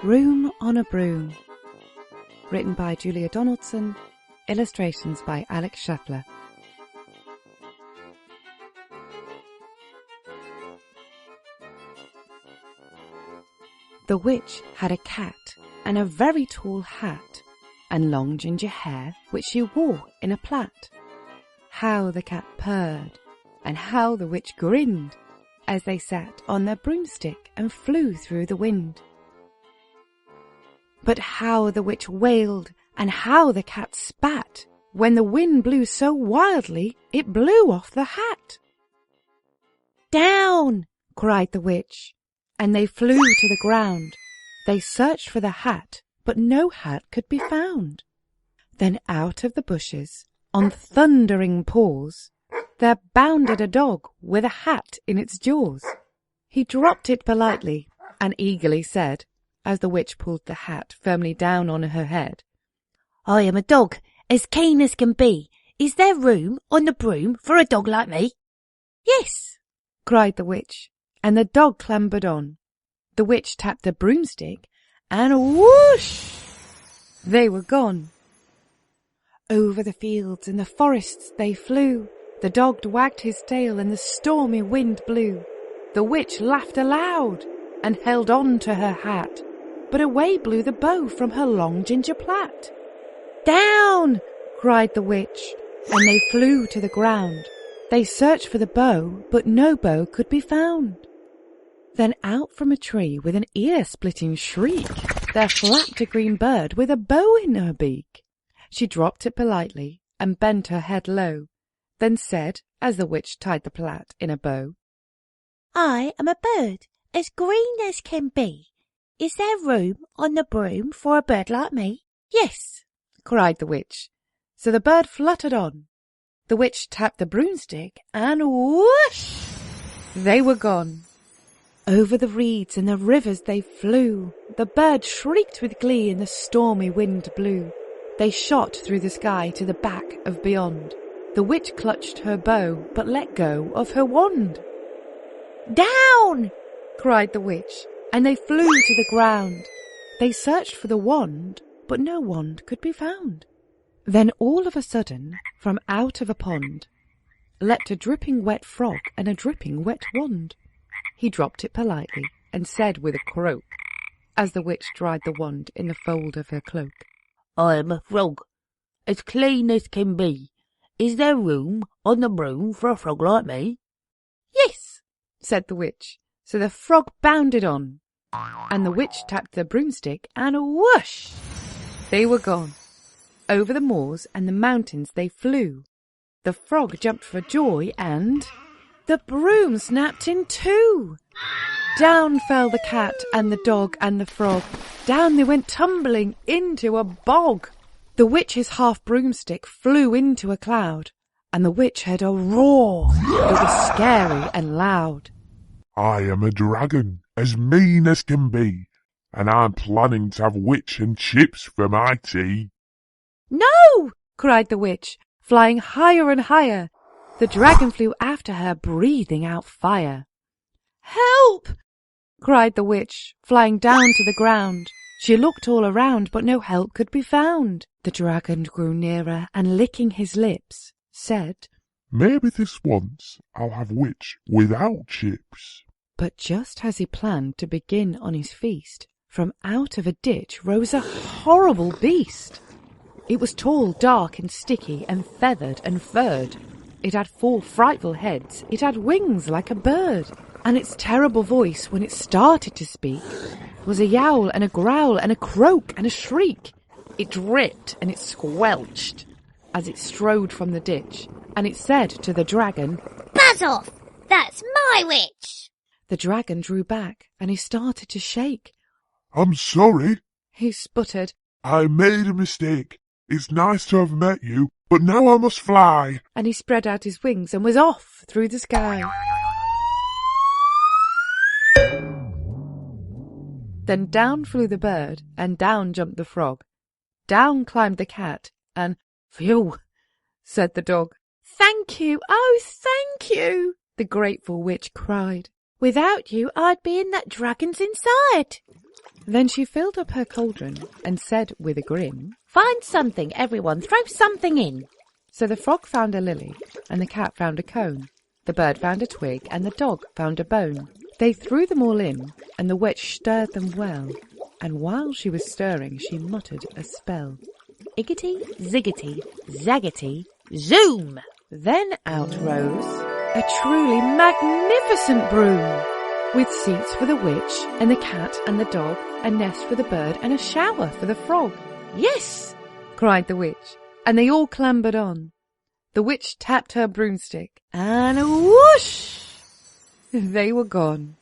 Broom on a Broom. Written by Julia Donaldson. Illustrations by Alex Scheffler. The witch had a cat and a very tall hat and long ginger hair which she wore in a plait. How the cat purred and how the witch grinned as they sat on their broomstick and flew through the wind. But how the witch wailed and how the cat spat when the wind blew so wildly it blew off the hat. "Down!" cried the witch, and they flew to the ground. They searched for the hat, but no hat could be found. Then out of the bushes, on thundering paws, there bounded a dog with a hat in its jaws. He dropped it politely and eagerly said, as the witch pulled the hat firmly down on her head, "I am a dog, as keen as can be. Is there room on the broom for a dog like me?" "Yes," cried the witch, and the dog clambered on. The witch tapped the broomstick, and whoosh! They were gone. Over the fields and the forests they flew. The dog wagged his tail and the stormy wind blew. The witch laughed aloud and held on to her hat, but away blew the bow from her long ginger plait. "Down!" cried the witch, and they flew to the ground. They searched for the bow, but no bow could be found. Then out from a tree with an ear-splitting shriek, there flapped a green bird with a bow in her beak. She dropped it politely and bent her head low, then said, as the witch tied the plait in a bow, "I am a bird, as green as can be. Is there room on the broom for a bird like me?" "Yes," cried the witch. So the bird fluttered on. The witch tapped the broomstick, and whoosh! They were gone. Over the reeds and the rivers they flew. The bird shrieked with glee and the stormy wind blew. They shot through the sky to the back of beyond. The witch clutched her bow, but let go of her wand. "Down!" cried the witch, and they flew to the ground. They searched for the wand, but no wand could be found. Then all of a sudden, from out of a pond, leapt a dripping wet frog and a dripping wet wand. He dropped it politely and said with a croak, as the witch dried the wand in the fold of her cloak, "I am a frog, as clean as can be. Is there room on the broom for a frog like me?" "Yes," said the witch. So the frog bounded on, and the witch tapped the broomstick, and whoosh! They were gone. Over the moors and the mountains they flew. The frog jumped for joy, and the broom snapped in two. Down fell the cat and the dog and the frog. Down they went tumbling into a bog. The witch's half broomstick flew into a cloud, and the witch heard a roar that was scary and loud. "I am a dragon, as mean as can be, and I'm planning to have witch and chips for my tea." "No!" cried the witch, flying higher and higher. The dragon flew after her, breathing out fire. "Help!" cried the witch, flying down to the ground. She looked all around, but no help could be found. The dragon grew nearer, and licking his lips, said, "Maybe this once I'll have witch without chips." But just as he planned to begin on his feast, from out of a ditch rose a horrible beast. It was tall, dark and sticky, and feathered and furred. It had 4 frightful heads, it had wings like a bird, and its terrible voice, when it started to speak, was a yowl and a growl and a croak and a shriek. It dripped and it squelched as it strode from the ditch, and it said to the dragon, "Buzz off! That's my witch!" The dragon drew back, and he started to shake. "I'm sorry," he sputtered. "I made a mistake. It's nice to have met you, but now I must fly." And he spread out his wings and was off through the sky. Then down flew the bird, and down jumped the frog. Down climbed the cat, and "Phew," said the dog. "Thank you, oh, thank you," the grateful witch cried. Without you, I'd be in that dragon's inside. Then she filled up her cauldron and said with a grin, Find something, everyone, throw something in. So the frog found a lily, and the cat found a cone. The bird found a twig, and the dog found a bone. They threw them all in, and the witch stirred them well. And while she was stirring, she muttered a spell. Iggity, ziggity, zaggity, zoom! Then out rose a truly magnificent broom, with seats for the witch and the cat and the dog, a nest for the bird and a shower for the frog. Yes! Cried the witch, and they all clambered on. The witch tapped her broomstick, and whoosh! They were gone.